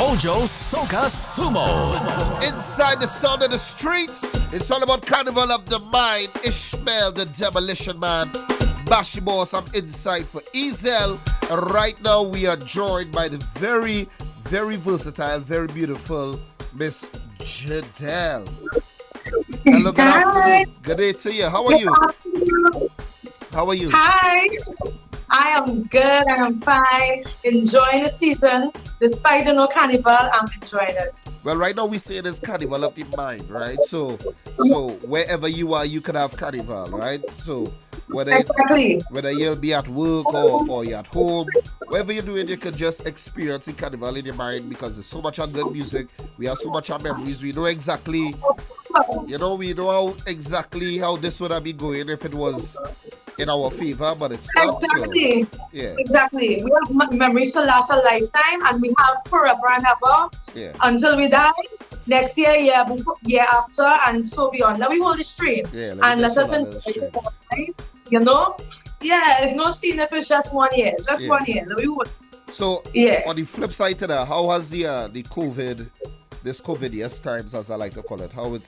Mojo Soca Sumo. Inside the sound of the streets, it's all about Carnival of the Mind. Ishmael, the Demolition Man. Bashy boss, I'm inside for Jedell. And right now we are joined by the very, very versatile, very beautiful Miss Jadel. Hello, good afternoon. Good day to you. How are you? How are you? Hi. I am good. I am fine. Enjoying the season. Despite the no carnival, I'm enjoying it. Well, right now we say there's Carnival of the Mind, right? So wherever you are, you can have Carnival, right? So whether you'll be at work or you're at home, wherever you're doing, you can just experience the Carnival in your mind because there's so much of good music. We have so much of memories. We know exactly, we know exactly how this would have been going if it was in our favor, but it's not. Exactly. So, yeah. Exactly. We have memories to last a lifetime, and we have forever and ever until we die. Next year, year after, and so beyond. Let me hold the street and let us enjoy it. It's no scene if it's just 1 year. Just 1 year. Let me hold. So, on the flip side to that, how has the COVID, this COVID times, as I like to call it, how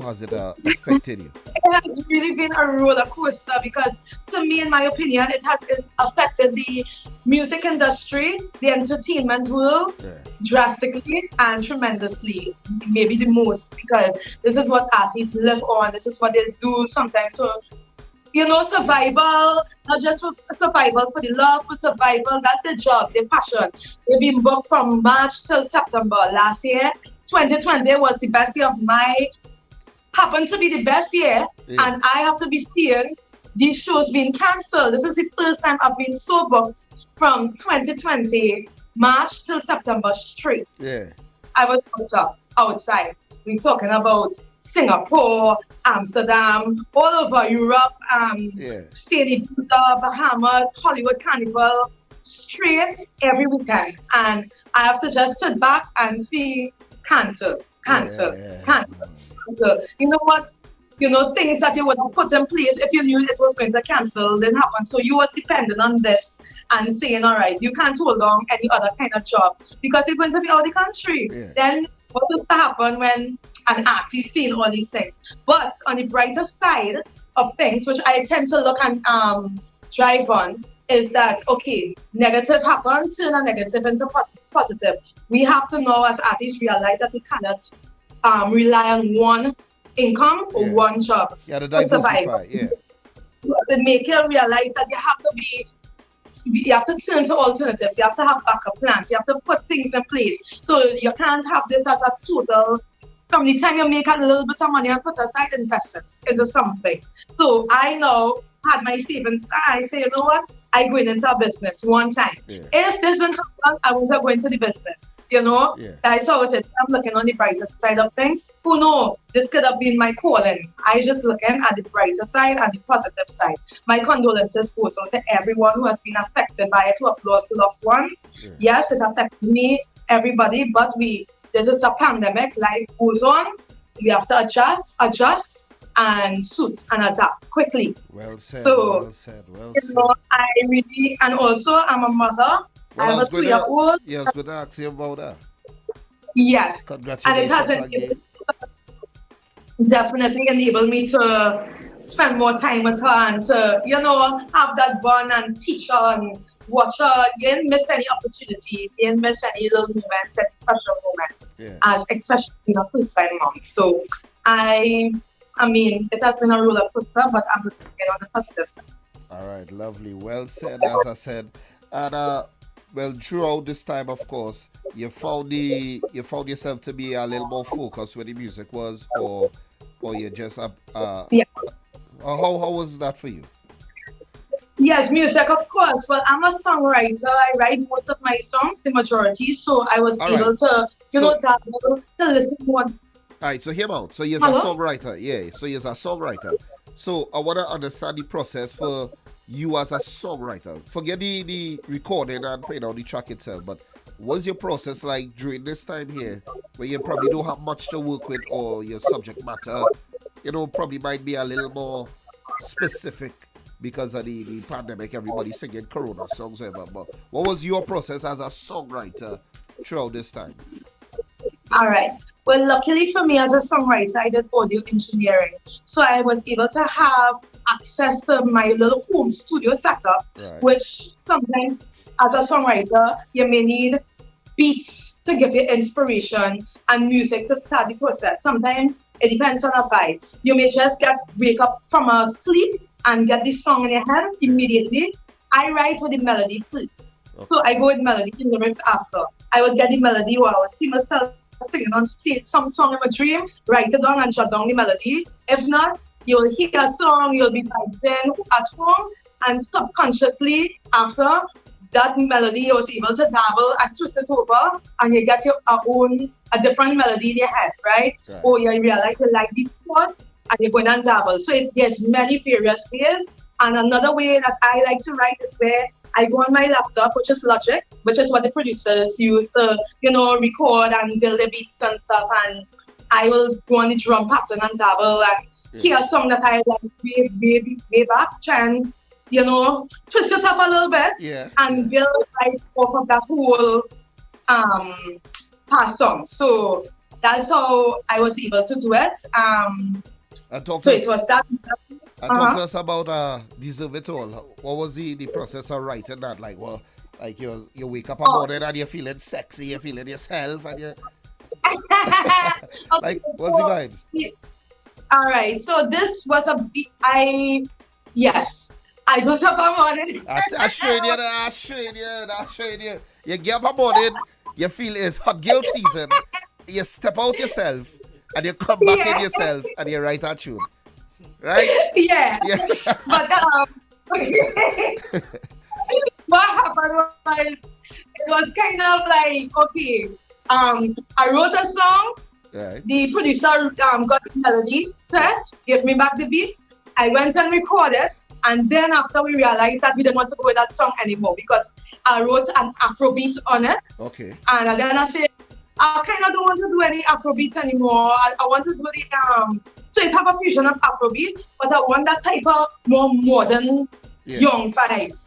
has it affected you? It has really been a roller coaster because, to me, in my opinion, it has affected the music industry, the entertainment world, drastically and tremendously. Maybe the most, because this is what artists live on. This is what they do sometimes. So, survival, not just for survival, for the love for survival, that's their job, their passion. They've been booked from March till September. Last year, 2020 was the best year of happened to be the best year, and I have to be seeing these shows being cancelled. This is the first time I've been so booked from 2020, March till September straight. I was booked up outside. We're talking about Singapore, Amsterdam, all over Europe, Stady Buddha, Bahamas, Hollywood Carnival, straight every weekend. And I have to just sit back and see cancel. You know what? Things that you would have put in place if you knew it was going to cancel didn't happen. So you was dependent on this and saying, all right, you can't hold on any other kind of job because you're going to be out of the country. Then what does happen when an artist seeing all these things? But on the brighter side of things, which I tend to look and drive on, is that, okay, negative happens, turn a negative into positive. We have to now as artists realize that we cannot rely on one income or one job to survive. To make you realize that you have to turn to alternatives. You have to have backup plans. You have to put things in place. So you can't have this as a total. From the time you make a little bit of money and put aside, invest it into something. So I now had my savings. I say, you know what? I go into a business one time. If this doesn't happen, I won't go into the business. That's how it is. I'm looking on the brighter side of things. Who knows? This could have been my calling. I just looking at the brighter side and the positive side. My condolences goes out to everyone who has been affected by it, who have lost loved ones. Yes, it affected me, everybody, but this is a pandemic. Life goes on. We have to adjust and suit and adapt quickly. Well said. I really, and also I'm a mother. I have a 2-year-old. Yeah, I was going to ask you about that. Yes. Congratulations and it has definitely enabled me to spend more time with her and to, have that bond and teach her and watch her. You didn't miss any opportunities. You didn't miss any little moments, any special moments, as especially a first-time mom. So I mean, it has been a roller coaster, but I'm looking on the positive side. All right, lovely. Well said, as I said. And throughout this time, of course, you found yourself to be a little more focused where the music was, or you just how was that for you? Yes, music, of course. Well, I'm a songwriter. I write most of my songs, the majority. So I was able to, to listen to one. All right, so hear me out. So you're a songwriter. Yeah, so you're a songwriter. So I want to understand the process for you as a songwriter. Forget the recording and playing out the track itself, but what's your process like during this time here where you probably don't have much to work with or your subject matter, probably might be a little more specific because of the pandemic, everybody singing Corona songs, whatever. But what was your process as a songwriter throughout this time? All right. Well, luckily for me as a songwriter, I did audio engineering. So I was able to have access to my little home studio setup, Right. which sometimes as a songwriter, you may need beats to give you inspiration and music to start the process. Sometimes it depends on a vibe. You may just wake up from a sleep and get this song in your head immediately. I write with the melody first. Okay. So I go with melody and lyrics after. I would get the melody or I would see myself singing on stage some song in my dream, write it down and jot down the melody. If not, you'll hear a song, you'll be vibing at home, and subconsciously after that melody, you're able to dabble and twist it over, and you get a different melody in your head, right? Or you realize you like these spots, and you're going and dabble. So there's many various ways. And another way that I like to write is where I go on my laptop, which is Logic, which is what the producers use to, record and build the beats and stuff. And I will go on the drum pattern and dabble and hear a song that I like way back, try and, twist it up a little bit and build right off of that whole past song. So that's how I was able to do it. Talk to us about Deserve It All. What was the process of writing that? Like, you wake up a morning and you're feeling sexy, you're feeling yourself, and you're like, what's the vibes? All right, so this was yes, I got up a morning. I showed you. You get up a morning, you feel it's hot girl season, you step out yourself, and you come back in yourself, and you write a tune. Right? Yeah. But what happened was, it was kind of like, okay, I wrote a song. Right. The producer got the melody set, gave me back the beat. I went and recorded, and then after we realized that we didn't want to go with that song anymore because I wrote an Afrobeat on it. Okay. And then I said, I kind of don't want to do any Afrobeat anymore. I want to do the so it have a fusion of Afrobeat, but I want that type of more modern, young vibes,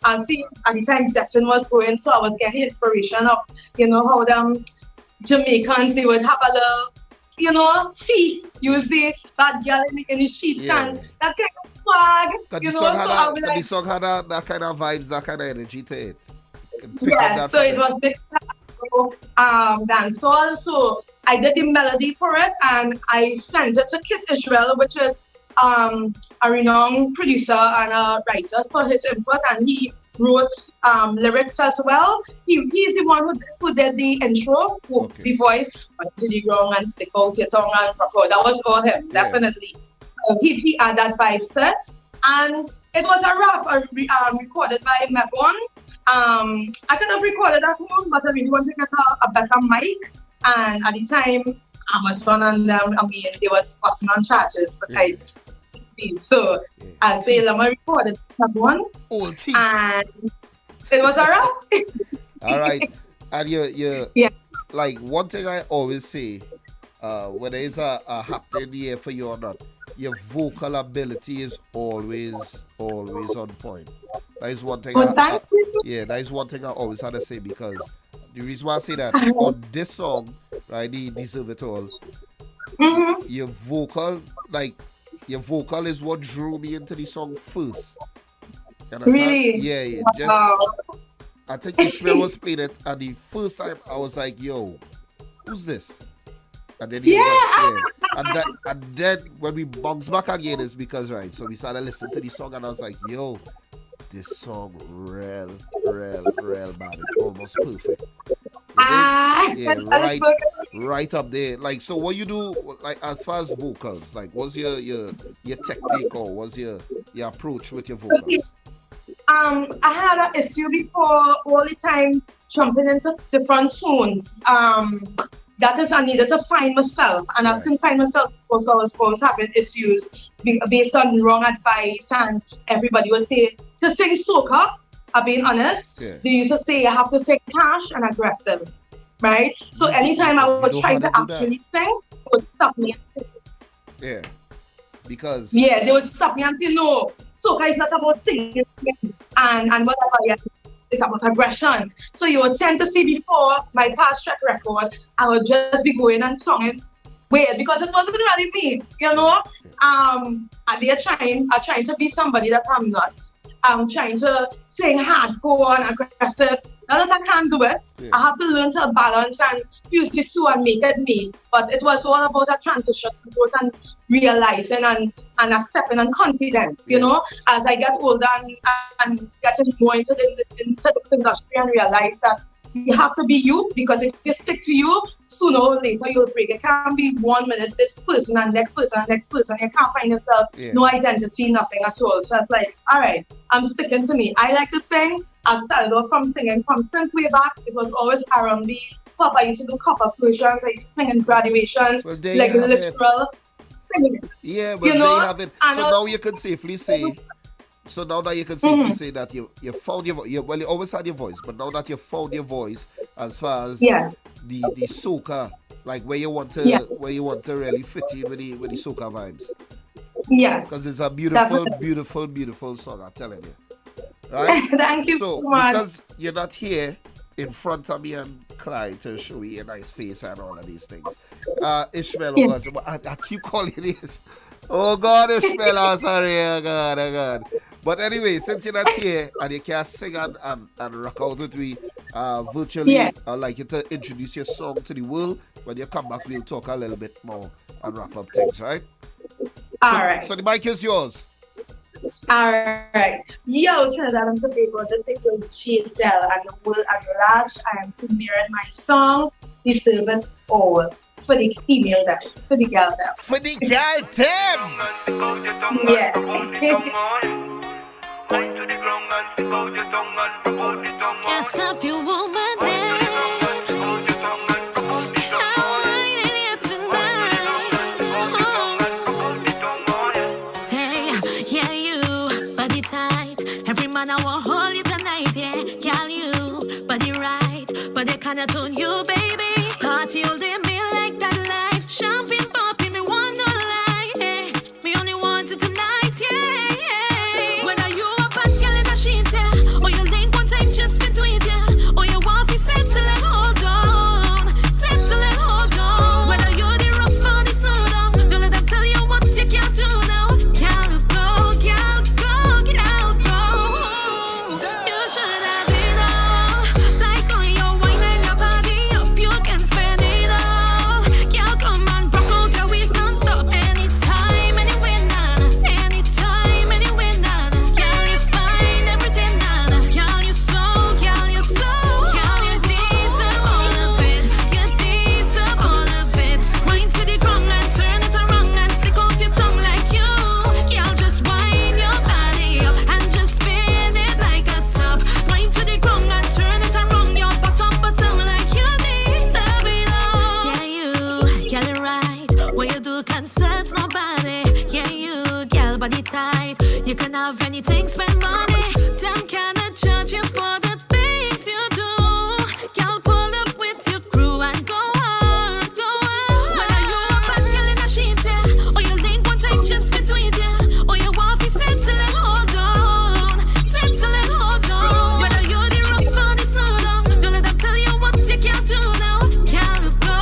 and see at the time Jackson was going, so I was getting inspiration of, how them Jamaicans, they would have a little, feet, use the bad girl in the sheets and that kind of swag, the song had that kind of vibes, that kind of energy to it. Yes, so it was mixed dancehall. So I did the melody for it and I sent it to Kit Ishmael, which is a renowned producer and a writer, for his input, and he wrote lyrics as well. He's the one who did the intro, the voice, to the ground and stick out your tongue and rock out. That was all him, definitely. He had that vibe set, and it was a rap recorded by Methone. I could have recorded at home, but I really wanted to get a better mic. And at the time, Amazon and they was passing on charges. So I say, let me record it at one. And it was a wrap. All right. And you like, one thing I always say, whether it's a happening year for you or not, your vocal ability is always on point. That is one thing. That is one thing I always had to say, because the reason why I say that on this song, right, the Deserve It All, your vocal is what drew me into the song first. You understand? Really? Yeah. I think Ishmael was playing it, and the first time I was like, "Yo, who's this?" And then and then when we bounce back again, it's because so we started listening to the song, and I was like, "Yo, this song real bad, almost perfect." Right up there. Like, so what you do, like, as far as vocals, like, what's your technique, or what's your approach with your vocals? I had an issue before all the time jumping into different tones. That is, I needed to find myself, and I couldn't find myself because I was always having issues based on wrong advice, and everybody would say to sing soca. I'm being honest. They used to say you have to sing harsh and aggressive, right? So anytime I would try to actually sing, they would stop me. Yeah, because they would stop me and say, no, soca is not about singing and whatever. it's about aggression. So you would tend to see before my past track record, I would just be going and singing weird because it wasn't really me, you know. And they're trying to be somebody that I'm not. I'm trying to sing hardcore and aggressive. Now that I can't do it, I have to learn to balance and fuse it too and make it me. But it was all about a transition growth and realizing and accepting and confidence, you know, as I get older and getting more into the industry and realize that you have to be you, because if you stick to you, sooner or later you'll break. It can't be 1 minute this person and next person and next person. You can't find yourself, no identity, nothing at all. So it's like, all right, I'm sticking to me. I like to sing. I started off from singing from since way back. It was always R&B. Papa used to do cover versions. I used to sing in graduations, like literal singing. Yeah, but you know? They have it. So now you can safely say. So now that you can safely say that you found your voice. Well, you always had your voice, but now that you found your voice, as far as the soca, like where you want to really fit in with the soca vibes. Yes. Because it's a beautiful, beautiful, beautiful song. I'm telling you. Right? Thank you so much. Because you're not here in front of me and Clyde to show you a nice face and all of these things. Ishmael, I keep calling it. Oh God, Ishmael, I'm sorry. Oh God. But anyway, since you're not here and you can sing and rock out with me virtually, I'd like you to introduce your song to the world. When you come back, we'll talk a little bit more and wrap up things, right? All right. So the mic is yours. All right. Yo, Trinidad and Tobago, this is Jadel and the world at large. I am premiering my song, Deserve It All. For the female there, for the girl there. For the girl them! Yes, up your woman name. How I need tonight. Hey, yeah, you, body tight. Every man I will hold you tonight, yeah. Girl, you, body right. But they kinda tune you, baby. Party all day, me like that life. Champagne popping, me want no lie. Hey, me only want it tonight, yeah. Whether you a bad girl in a sheet, yeah, or you link one time just between, yeah, or you want to settle and hold on, Whether you the rough or the smooth, don't let them tell you what you can't do now. Girl, go. You should have it all, like on your wine and your body up, you can spend it all. Girl, come and rock out your waist non-stop, anytime, anywhere, nana. Anytime, anywhere, nana. Girl, you find everything, nana. Girl, you so. Girl, you deserve all of it. You deserve all of it. Wind to the ground and turn it around and stick out your tongue like you. Girl, just wind your body up and just spin it like a top. Wind to the ground and turn it around your bottom like you deserve it all. Yeah, you, girl, you're right. What you do concerns nobody. Yeah, you, girl, body tight. You can have anything, spend money. Them cannot judge you for the things you do. Girl, pull up with your crew and go on. Whether you a bad girl in a sheet, yeah, or you link one time just between, yeah, or you want to settle and hold on. Whether you the rough or the smooth, don't let them tell you what you can't do now. Girl, go.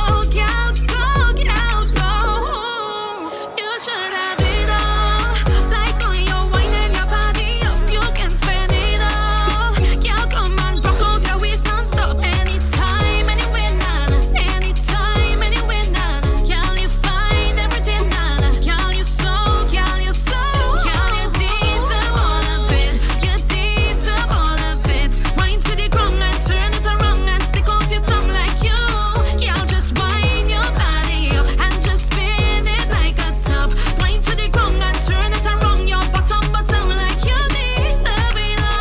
You should have it all, like on your wine and your body up, you can spend it all. Girl, come and rock out your waist non-stop, anytime, anywhere, nana. Anytime, anywhere, nana. Girl, you find everything, nana. Girl, you so. Girl, you deserve all of it. You deserve all of it. Wind to the ground and turn it around and stick out your tongue like you. Girl, just wind your body up and just spin it like a top. Wind to the ground and turn it around your bottom like you deserve it all.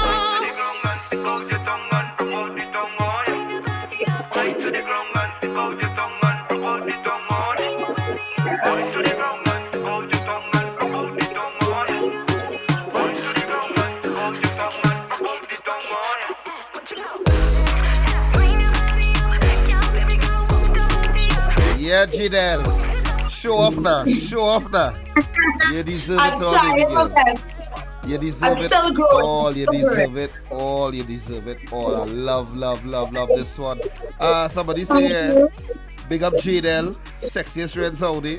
Yeah, Jedell. Show off now. You deserve I'll it all, try baby it girl. my best. You deserve it still growing. all. You Still deserve growing. it all. You deserve it all. I love this one. Somebody Thank say, you. big up Jadel, sexiest red Saudi.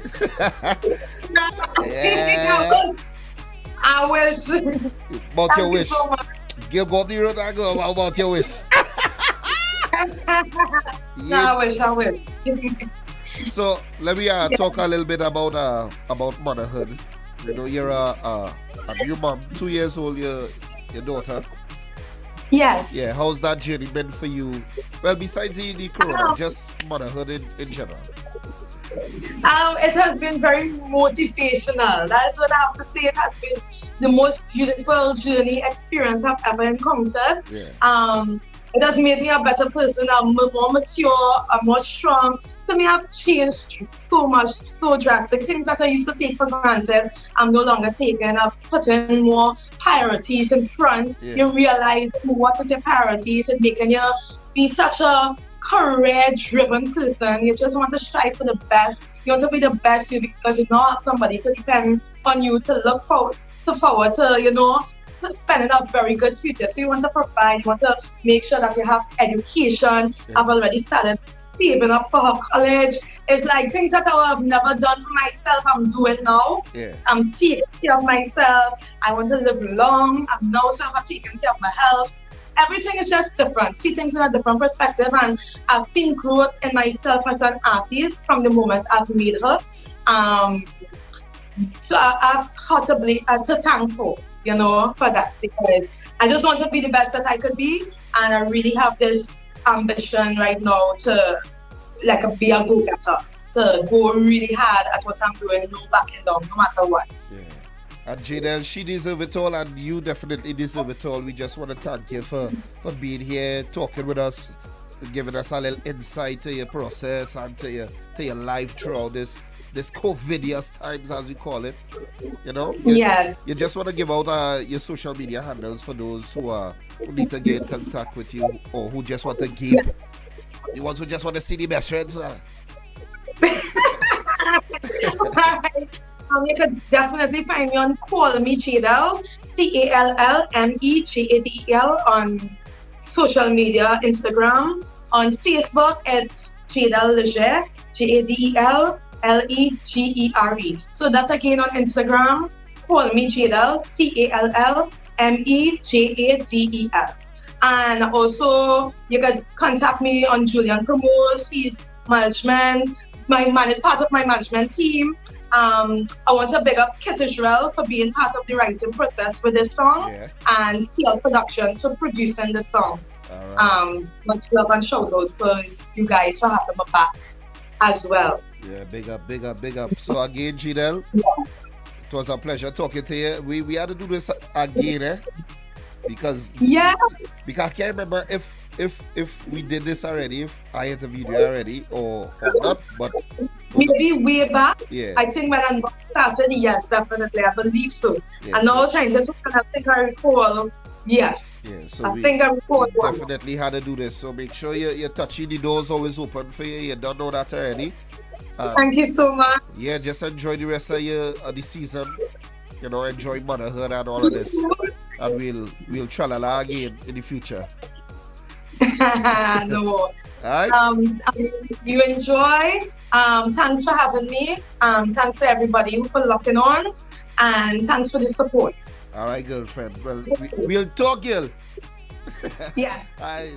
Yeah. I wish. About Thank your you wish. so much. Girl, go up the road and go about your wish. No, I wish. So let me talk a little bit about motherhood. You know, you're a new mom, 2 years old. Your daughter. Yes. Yeah. How's that journey been for you? Well, besides the corona, just motherhood in general. It has been very motivational. That's what I have to say. It has been the most beautiful journey experience I've ever encountered. Yeah. It has made me a better person. I'm more mature. I'm more strong. To me, I've changed so much, so drastic. Things that I used to take for granted, I'm no longer taking. I've put in more priorities in front. Yeah. You realize what is your priorities and making you be such a career-driven person. You just want to strive for the best. You want to be the best you because you don't have somebody to depend on you to look forward to, you know, spending a very good future. So you want to provide, you want to make sure that you have education. Yeah. I've already started saving up for her college. It's like things that I have never done for myself, I'm doing now. Yeah. I'm taking care of myself. I want to live long. I'm now taking care of my health. Everything is just different. See things in a different perspective, and I've seen growth in myself as an artist from the moment I've made her. So I've got to be thankful, you know, for that, because I just want to be the best that I could be, and I really have this ambition right now to be a go-getter, to go really hard at what I'm doing, no backing down, no matter what. Yeah. And Jedell, she deserves it all, and you definitely deserve it all. We just want to thank you for being here, talking with us, giving us a little insight to your process and to your life throughout this COVIDious times, as we call it. You know? Yes. You just want to give out your social media handles for those who need to get in contact with you, or who just want to gape. The ones who just want to see the best friends. You could definitely find me on Call Me Jadel, CALLMEJADEL on social media, Instagram. On Facebook, it's Jadel Leger, JADELLEGERE. So that's again on Instagram, Call Me Jadel, CALLMEJADEL. And also, you can contact me on Julian Promos. He's management, part of my management team. I want to big up Kit Israel for being part of the writing process for this song, and CL Productions for producing the song. Right. Much love and shout out for you guys for having me back as well. Yeah, big up. So again, Jedell, it was a pleasure talking to you. We had to do this again, because I can't remember if we did this already, if I interviewed you already or not, but maybe way back. Yeah. I think when I started, yes, definitely, I believe so. Yeah, and now trying to talk, and I think I recall, yes. Yeah, so I think I recall once. definitely had to do this. So make sure you're touching the doors always open for you. You don't know that already. Thank you so much. Yeah, just enjoy the rest of the season. You know, enjoy motherhood and all of this. And we'll tralala again in the future. No. Alright? You enjoy. Thanks for having me. Thanks to everybody for locking on. And thanks for the support. Alright, girlfriend. Well, we'll talk, girl. Yeah. Bye.